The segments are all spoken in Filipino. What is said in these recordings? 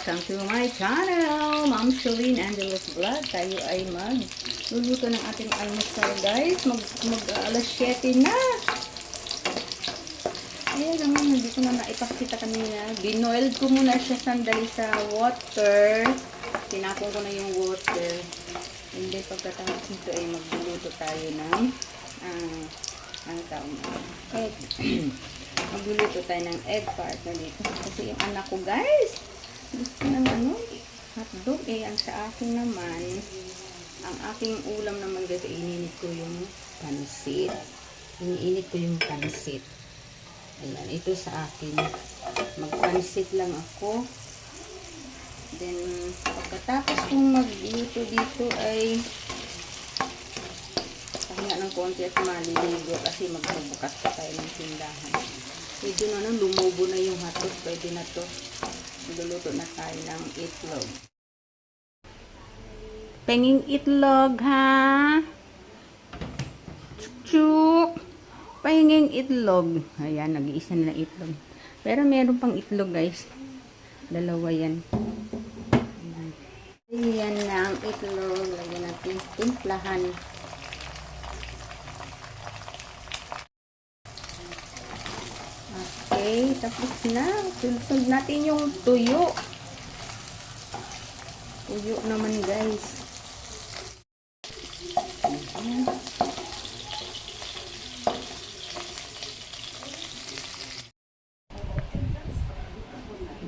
welcome to my channel, Ma'am Shalene Angeles Vlog. Tayo ay magluluto ng ating almusal, guys. Alas 7 na. Ayan naman, hindi ko na naipakita kanina. Binoiled ko muna siya sandali sa water. Tinapon ko na yung water. Hindi, pagkatapos nito ay magluluto tayo ng egg. Magluluto tayo ng egg partner dito. Kasi yung anak ko, guys, gusto ng hotdog eh. Ang sa akin naman, ang aking ulam naman, guys, ininit ko yung pansit. Iniinit ko yung pansit. Ayan, ito sa akin. Magpansit lang ako. Then, pagkatapos kong magluto dito ay pahinga ng konti at maliligo kasi magbubukas pa tayo ng tindahan. Pwede na nang lumubo na yung hotdog. Pwede na to. Magluluto na tayo ng itlog. Penging itlog, ha? Chuk! Penging itlog. Ayan, nag-iisa na itlog. Pero meron pang itlog, guys. Dalawa yan. Ayan na ang itlog. Lagyan natin timplahan. Okay, tapos na. Sunod natin yung tuyo. Tuyo naman, guys. Ayan.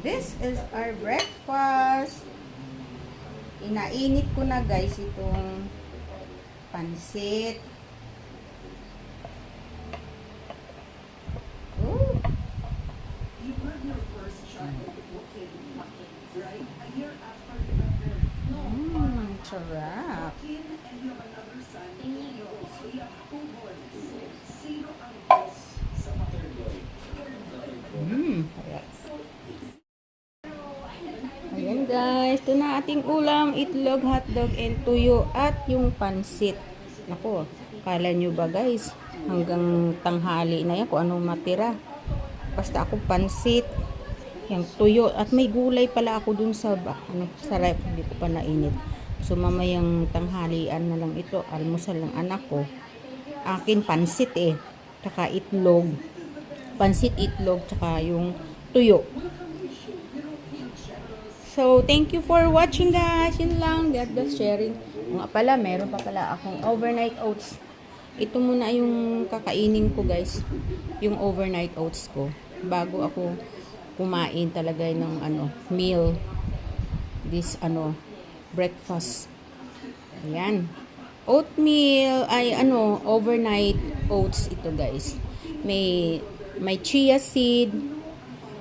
This is our breakfast. Inainit ko na, guys, itong pansit. Sarap. Ayan, guys, ito na ating ulam, itlog, hotdog, and tuyo at yung pansit. Nako, kala nyo ba, guys, hanggang tanghali na yan kung anong matira. Basta ako pansit, yung tuyo, at may gulay pala ako dun sa sa ref, hindi ko pa nainit. So mamayang tanghalian na lang ito, almusal ng anak ko. Akin pansit tsaka itlog. Pansit, itlog, tsaka yung tuyo. So thank you for watching, guys. Yun lang, God bless sharing. Nga pala, meron pa pala akong overnight oats. Ito muna yung kakainin ko, guys. Yung overnight oats ko. Bago ako kumain talaga ng meal. This breakfast. Ayan. Oatmeal ay overnight oats ito, guys. May chia seed,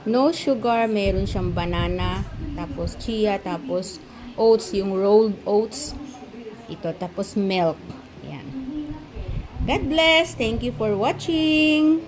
no sugar, meron siyang banana, tapos chia, tapos oats, yung rolled oats. Ito, tapos milk. Ayan. God bless. Thank you for watching.